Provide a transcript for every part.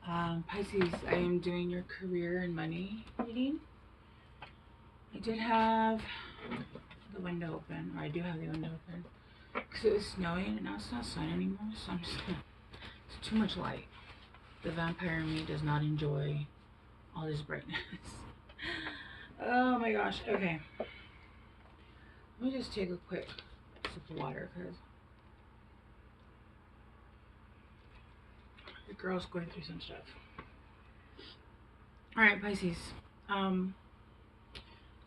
Pisces, I am doing your career and money reading. I did have the window open, or I do have the window open, because it was snowing and now it's not sun anymore, so I'm just gonna, it's too much light. The vampire in me does not enjoy all this brightness. Oh my gosh, okay. Let me just take a quick sip of water, because the girl's going through some stuff. Alright, Pisces. What's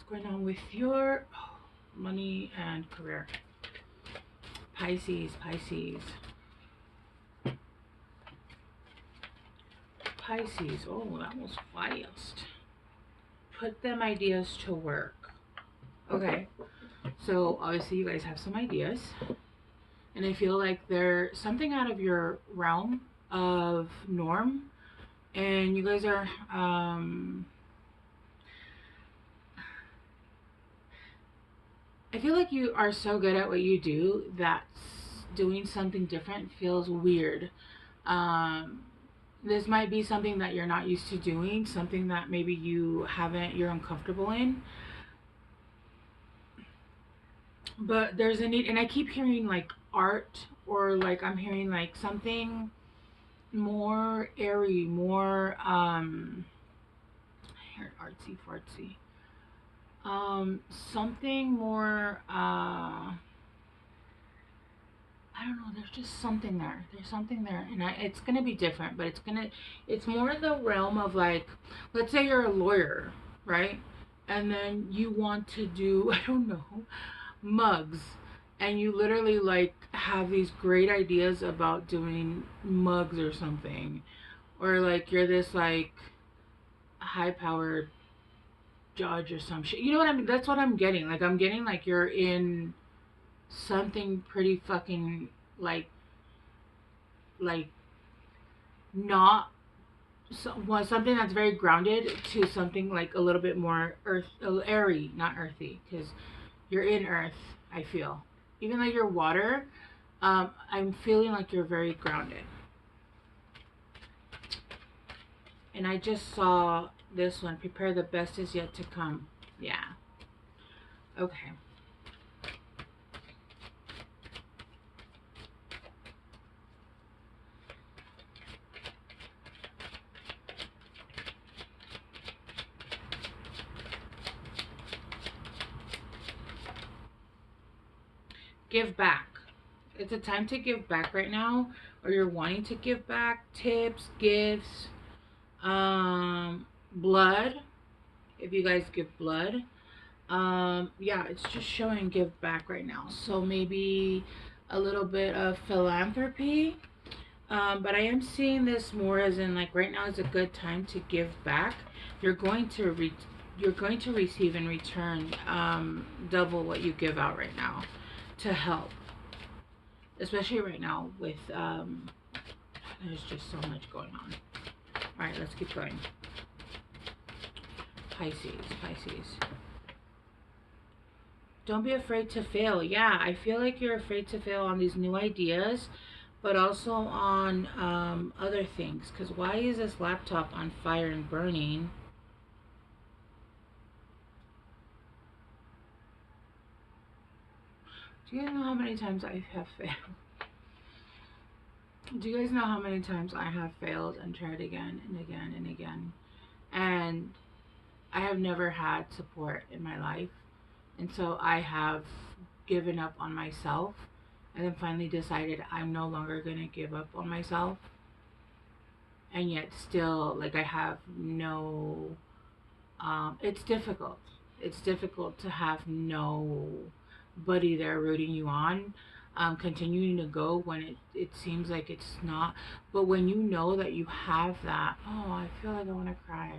going on with your money and career? Pisces, Pisces. Pisces. Oh, that was fast. Put them ideas to work. Okay. So, obviously, you guys have some ideas. And I feel like they're something out of your realm of norm. And you guys are, I feel like you are so good at what you do that doing something different feels weird. This might be something that you're not used to doing, something that maybe you're uncomfortable in. But there's a need, and I keep hearing like art, or like I'm hearing like something more airy, more, here, artsy fartsy. Something more, I don't know, there's just something there. There's something there. And it's going to be different, but it's more in the realm of like, let's say you're a lawyer, right? And then you want to do, I don't know, mugs. And you literally like have these great ideas about doing mugs or something. Or like you're this like high powered judge or some shit. You know what I mean? That's what I'm getting. Like I'm getting like you're in something pretty fucking like like not so, well, something that's very grounded to something like a little bit more earth, airy, not earthy, because you're in earth. I feel, even though you're water, I'm feeling like you're very grounded. And I just saw this one. Prepare, the best is yet to come. Yeah. Okay. Give back. It's a time to give back right now, or you're wanting to give back tips, gifts, blood. If you guys give blood, yeah, it's just showing give back right now. So maybe a little bit of philanthropy. But I am seeing this more as in like right now is a good time to give back. You're going to you're going to receive in return double what you give out right now to help, especially right now with there's just so much going on. All right, let's keep going. Pisces, Pisces. Don't be afraid to fail. Yeah, I feel like you're afraid to fail on these new ideas, but also on other things. Because why is this laptop on fire and burning? Do you guys know how many times I have failed? Do you guys know how many times I have failed and tried again and again and again? And I have never had support in my life. And so I have given up on myself, and then finally decided I'm no longer going to give up on myself. And yet still, like, I have no, it's difficult. It's difficult to have nobody there rooting you on, continuing to go when it seems like it's not. But when you know that you have that, oh, I feel like I want to cry.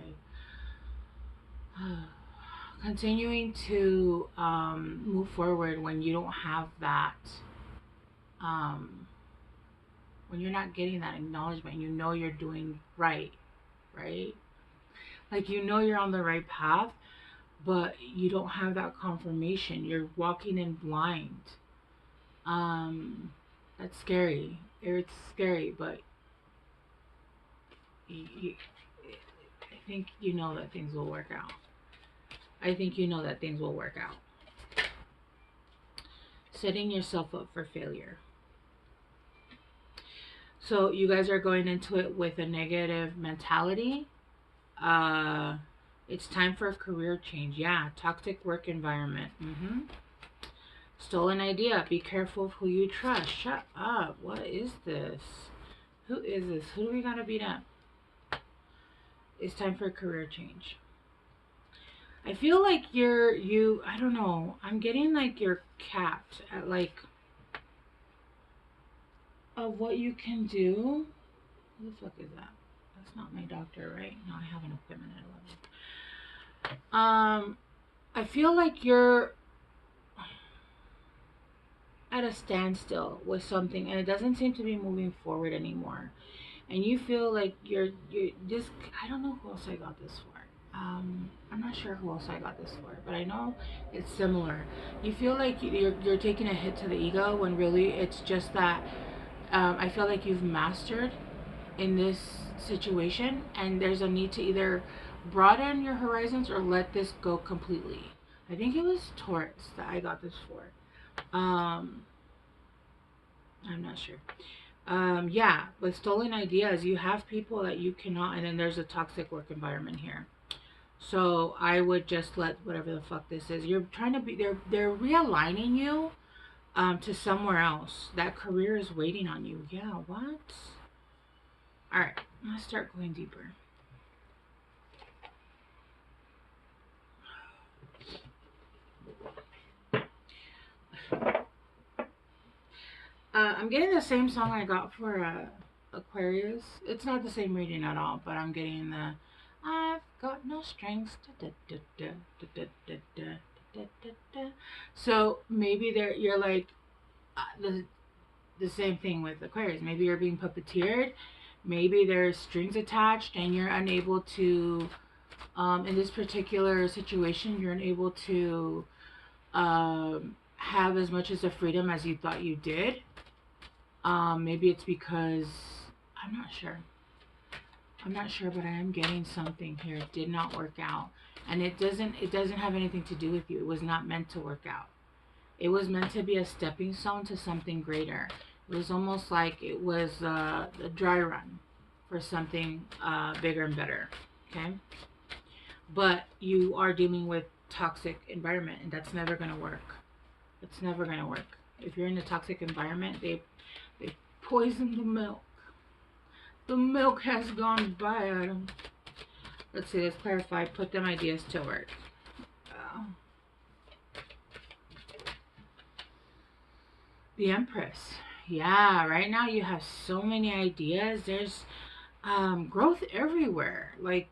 Continuing to move forward when you don't have that, when you're not getting that acknowledgement, you know you're doing right, right? Like you know you're on the right path, but you don't have that confirmation. You're walking in blind. That's scary. It's scary, but I think you know that things will work out. I think you know that things will work out. Setting yourself up for failure. So you guys are going into it with a negative mentality. Uh, it's time for a career change. Yeah, toxic work environment. Stolen idea. Be careful of who you trust. Shut up. What is this? Who is this? Who do we gotta beat up? It's time for a career change. I feel like I don't know. I'm getting like you're capped at like of what you can do. Who the fuck is that? That's not my doctor, right? No, I have an appointment at 11. I feel like you're at a standstill with something and it doesn't seem to be moving forward anymore. And you feel like you're this. I don't know who else I got this for. I'm not sure who else I got this for, but I know it's similar. You feel like you're taking a hit to the ego when really it's just that I feel like you've mastered in this situation, and there's a need to either broaden your horizons or let this go completely. I think it was Taurus that I got this for. I'm not sure. Yeah, with stolen ideas, you have people that you cannot, and then there's a toxic work environment here. So I would just let whatever the fuck this is. You're trying to be. They're realigning you, to somewhere else. That career is waiting on you. Yeah. What? All right. Let's start going deeper. I'm getting the same song I got for Aquarius. It's not the same reading at all, but I'm getting the I've got no strings. So maybe you're like the same thing with Aquarius. Maybe you're being puppeteered. Maybe there's strings attached and you're unable to, in this particular situation, you're unable to have as much as a freedom as you thought you did. Maybe it's because I'm not sure. I'm not sure, but I am getting something here. It did not work out, and it doesn't have anything to do with you. It was not meant to work out. It was meant to be a stepping stone to something greater. It was almost like it was a dry run for something bigger and better. Okay, but you are dealing with toxic environment, and that's never going to work. It's never going to work. If you're in a toxic environment, they poison the milk. The milk has gone bad. Let's see, let's clarify. Put them ideas to work. The Empress. Yeah, right now you have so many ideas. There's growth everywhere. Like,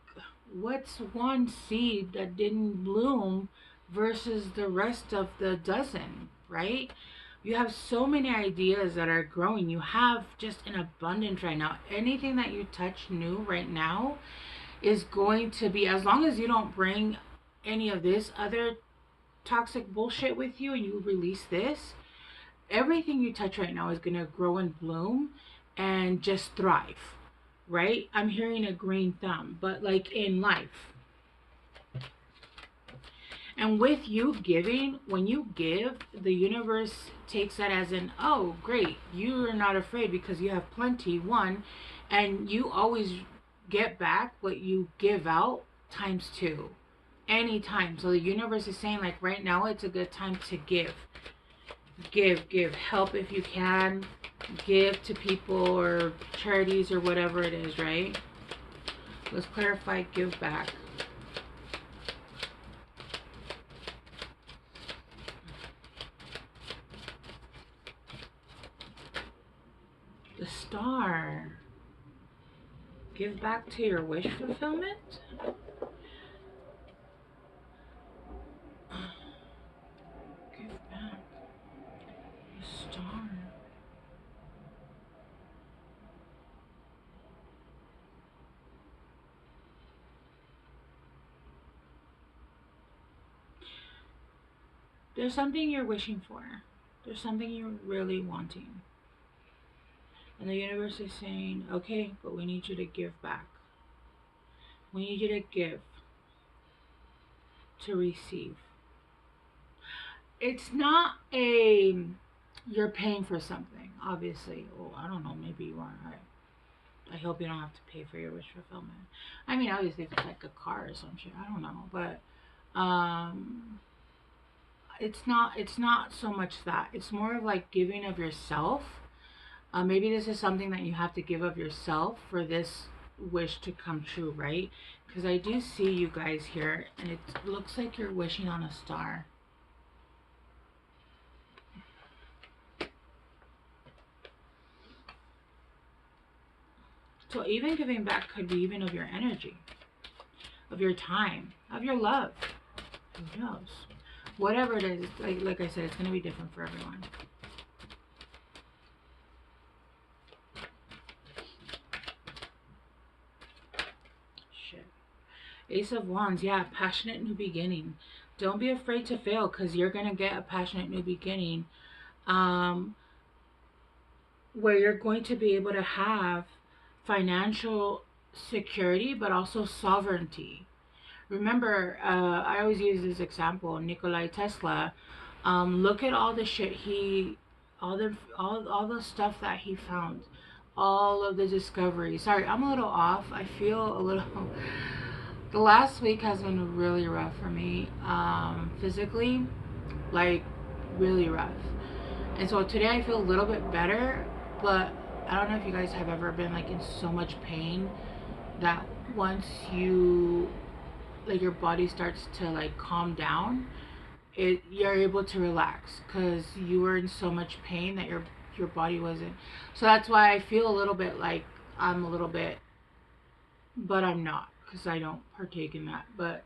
what's one seed that didn't bloom versus the rest of the dozen, right? You have so many ideas that are growing. You have just an abundance right now. Anything that you touch new right now is going to be, as long as you don't bring any of this other toxic bullshit with you and you release this, everything you touch right now is going to grow and bloom and just thrive, right? I'm hearing a green thumb, but like in life. And with you giving, when you give, the universe takes that as an, oh, great, you're not afraid because you have plenty, one, and you always get back what you give out times two, anytime. So the universe is saying, like, right now it's a good time to give. Give. Help if you can. Give to people or charities or whatever it is, right? Let's clarify give back. The Star. Give back to your wish fulfillment? Give back. The Star. There's something you're wishing for. There's something you're really wanting. And the universe is saying, okay, but we need you to give back. We need you to give, to receive. It's not a you're paying for something, obviously. Well, I don't know, maybe you are. I hope you don't have to pay for your wish fulfillment. I mean, obviously, if it's like a car or some shit, I don't know, but um, it's not so much that. It's more of like giving of yourself. Maybe this is something that you have to give of yourself for this wish to come true, right? Because I do see you guys here, and it looks like you're wishing on a star. So even giving back could be even of your energy, of your time, of your love. Who knows? Whatever it is, like I said, it's gonna be different for everyone. Shit. Ace of Wands, yeah, passionate new beginning. Don't be afraid to fail, because you're gonna get a passionate new beginning. Um, where you're going to be able to have financial security, but also sovereignty. Remember, I always use this example, Nikolai Tesla. Look at all the shit all the stuff that he found, all of the discoveries. Sorry, I'm a little off. I feel a little. The last week has been really rough for me, physically, like really rough. And so today I feel a little bit better, but I don't know if you guys have ever been like in so much pain that once you like your body starts to like calm down, you're able to relax because you were in so much pain that your body wasn't. So that's why I feel a little bit like I'm a little bit, but I'm not because I don't partake in that. But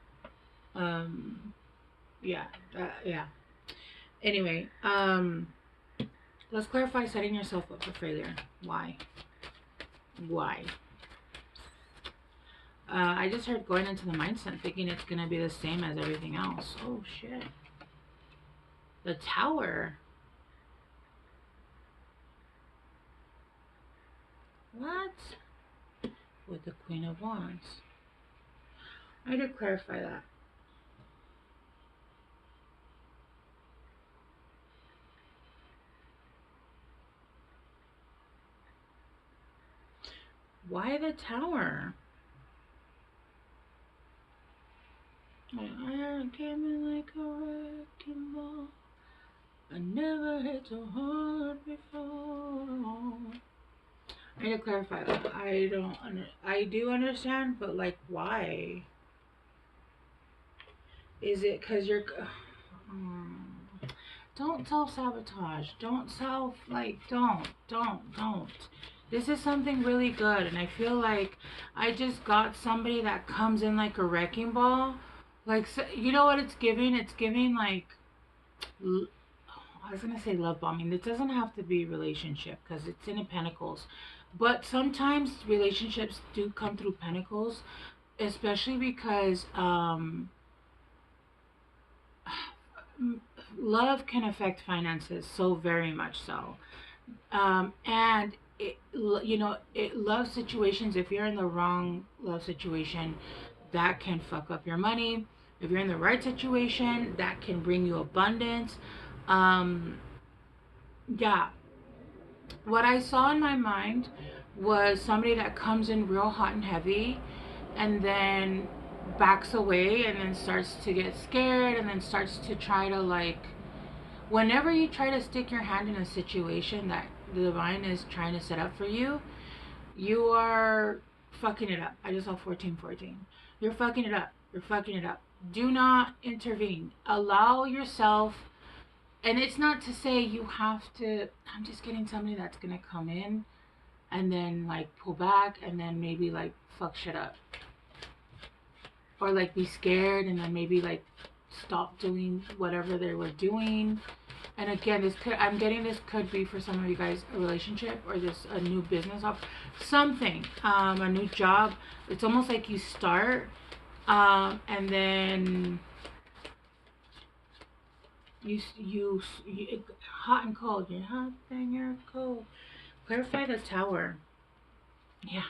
um, yeah, yeah. Anyway, let's clarify setting yourself up for failure. Why? Why? I just heard going into the mindset thinking it's gonna be the same as everything else. Oh shit. The Tower. What? With the Queen of Wands. I need to clarify that. Why the Tower? I came in like a wrecking ball. I never hit so hard before. I need to clarify that. I do understand, but like, why? Is it because you're? Don't self sabotage. Don't self like. Don't. This is something really good, and I feel like I just got somebody that comes in like a wrecking ball. Like, you know what it's giving? It's giving like. I was gonna say love bombing. It doesn't have to be relationship because it's in a pentacles, but sometimes relationships do come through pentacles, especially because love can affect finances so very much so, and love situations. If you're in the wrong love situation, that can fuck up your money. If you're in the right situation, that can bring you abundance. Um, yeah, what I saw in my mind was somebody that comes in real hot and heavy and then backs away and then starts to get scared and then starts to try to like whenever you try to stick your hand in a situation that the divine is trying to set up for you, you are fucking it up. I just saw 1414. You're fucking it up. You're fucking it up. Do not intervene. Allow yourself. And it's not to say you have to. I'm just getting somebody that's gonna come in and then like pull back and then maybe like fuck shit up. Or like be scared and then maybe like stop doing whatever they were doing. And again, I'm getting this could be for some of you guys a relationship or just a new business off something, a new job. It's almost like you start, and then you hot and cold. You're hot, then you're cold. Clarify the Tower. Yeah.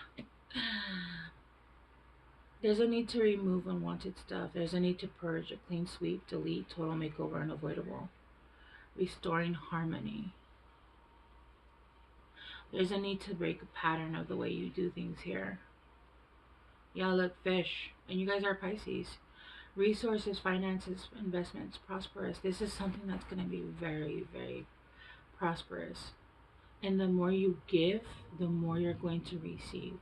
There's a need to remove unwanted stuff. There's a need to purge, a clean sweep, delete, total makeover, unavoidable. Restoring harmony. There's a need to break a pattern of the way you do things here. Yeah, look, fish. And you guys are Pisces. Resources, finances, investments, prosperous. This is something that's going to be very, very prosperous. And the more you give, the more you're going to receive.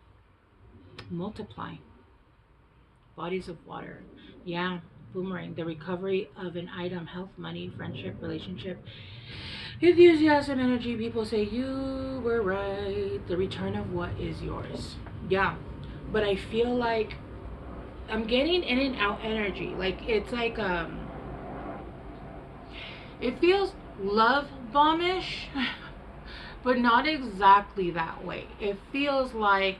Multiply. Bodies of water. Yeah, boomerang. The recovery of an item, health, money, friendship, relationship, enthusiasm, energy. People say you were right. The return of what is yours. Yeah, but I feel like I'm getting in and out energy. Like it's like it feels love bombish, but not exactly that way. It feels like,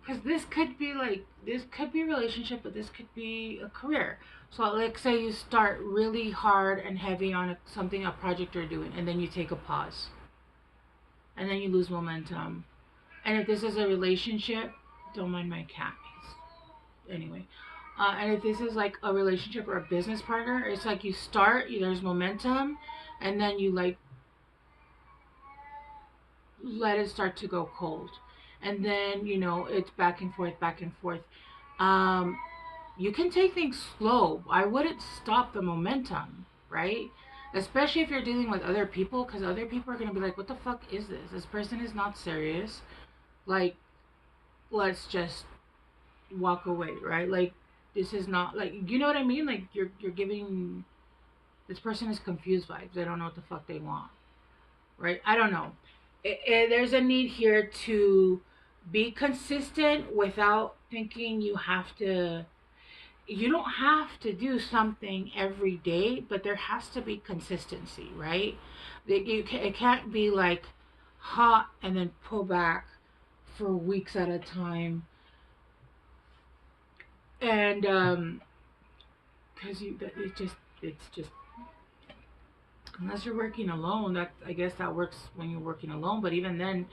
because this could be like, this could be a relationship, but this could be a career. So like say you start really hard and heavy on something, a project you're doing, and then you take a pause, and then you lose momentum. And if this is a relationship, don't mind my cat. Anyway, and if this is like a relationship or a business partner, it's like you start, there's momentum, and then you like let it start to go cold, and then it's back and forth, back and forth. um you can take things slow. I wouldn't stop the momentum, right? Especially if you're dealing with other people, because other people are going to be like, what the fuck is this? This person is not serious. Like, let's just walk away, right? Like, this is not like, you know what I mean? Like, you're giving this person is confused vibes. They don't know what the fuck they want, right? I don't know. There's a need here to be consistent without thinking you don't have to do something every day, but there has to be consistency, right? It can't be like hot and then pull back for weeks at a time, and because it's just, unless you're working alone, that I guess that works when you're working alone, but even then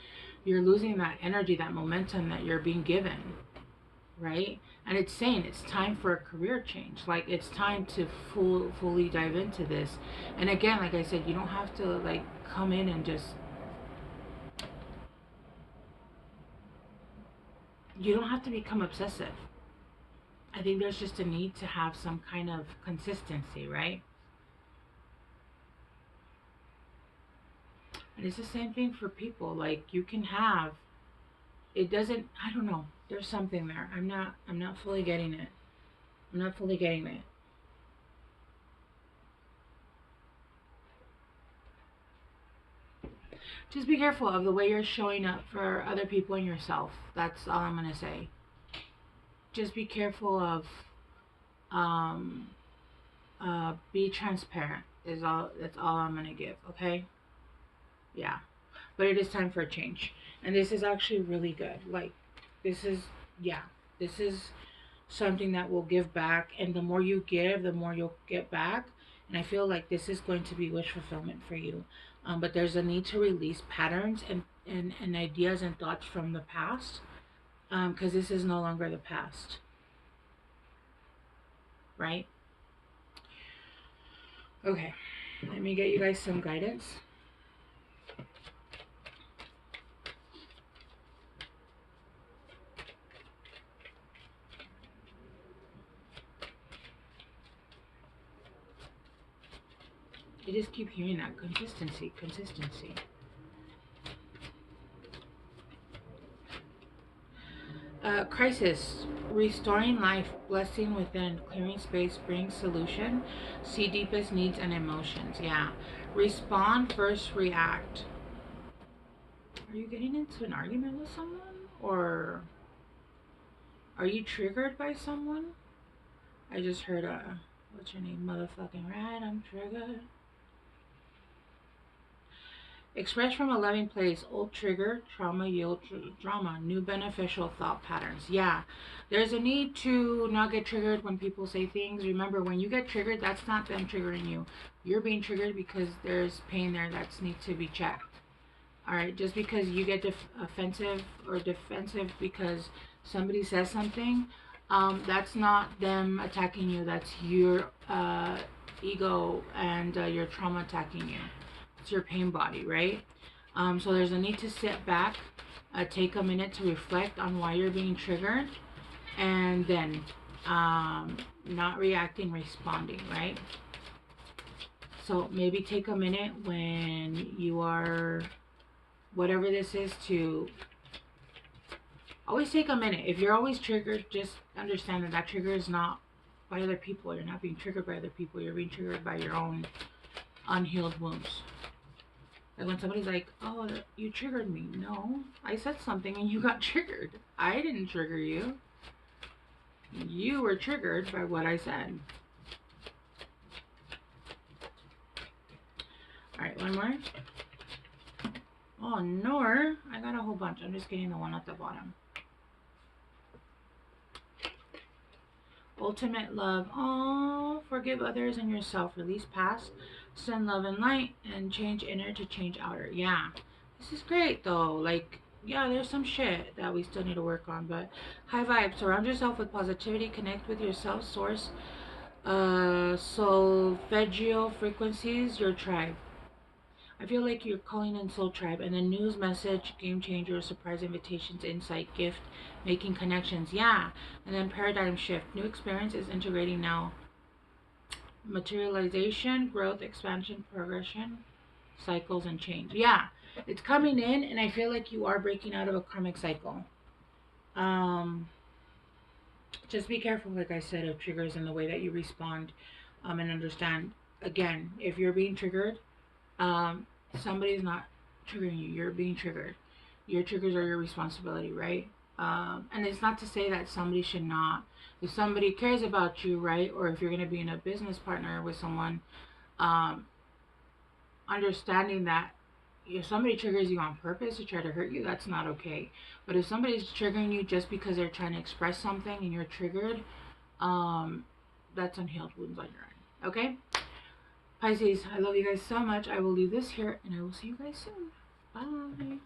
you're losing that energy, that momentum that you're being given, right? And it's saying it's time for a career change. Like, it's time to fully dive into this. And again, like I said, you don't have to like come in and just, you don't have to become obsessive. I think there's just a need to have some kind of consistency, right? And it's the same thing for people. Like, you can have, it doesn't, I don't know, there's something there. I'm not fully getting it. I'm not fully getting it. Just be careful of the way you're showing up for other people and yourself. That's all I'm gonna say. Just be careful of, um be transparent is all. That's all I'm gonna give. Okay. Yeah. But it is time for a change, and this is actually really good. Like, this is, yeah, this is something that will give back, and the more you give, the more you'll get back. And I feel like this is going to be wish fulfillment for you. But there's a need to release patterns and ideas and thoughts from the past, because this is no longer the past, right? Okay, let me get you guys some guidance. I just keep hearing that consistency, consistency. Crisis, restoring life, blessing within, clearing space, bring solution, see deepest needs and emotions. Yeah. Respond, first react. Are you getting into an argument with someone? Or are you triggered by someone? I just heard what's your name? Motherfucking right, I'm triggered. Express from a loving place, old trigger, trauma yield drama, new beneficial thought patterns. Yeah, there's a need to not get triggered when people say things. Remember, when you get triggered, that's not them triggering you. You're being triggered because there's pain there that needs to be checked. All right, just because you get offensive or defensive because somebody says something, that's not them attacking you. That's your ego and your trauma attacking you. It's your pain body, right? So there's a need to sit back, take a minute to reflect on why you're being triggered, and then not reacting, responding, right? So maybe take a minute when you are, whatever this is, to always take a minute. If you're always triggered, just understand that that trigger is not by other people. You're not being triggered by other people. You're being triggered by your own unhealed wounds. Like when somebody's like, oh, you triggered me. No, I said something and you got triggered. I didn't trigger you. You were triggered by what I said. Alright, one more. Oh, no. I got a whole bunch. I'm just getting the one at the bottom. Ultimate love. Oh, forgive others and yourself. Release past. Send love and light. And change inner to change outer. Yeah. This is great, though. Like, yeah, there's some shit that we still need to work on. But high vibes. Surround yourself with positivity. Connect with yourself. Source. Solfeggio frequencies. Your tribe. I feel like you're calling in Soul Tribe. And then news, message, game changer, surprise invitations, insight, gift, making connections. Yeah. And then paradigm shift. New experiences integrating now. Materialization, growth, expansion, progression, cycles, and change. Yeah. It's coming in, and I feel like you are breaking out of a karmic cycle. Just be careful, like I said, of triggers and the way that you respond, and understand. Again, if you're being triggered, somebody's not triggering you. You're being triggered. Your triggers are your responsibility, right? And it's not to say that somebody should not. If somebody cares about you, right, or if you're going to be in a business partner with someone, understanding that if somebody triggers you on purpose to try to hurt you, that's not okay. But if somebody's triggering you just because they're trying to express something and you're triggered, that's unhealed wounds on your end. Okay? Pisces, I love you guys so much. I will leave this here, and I will see you guys soon. Bye.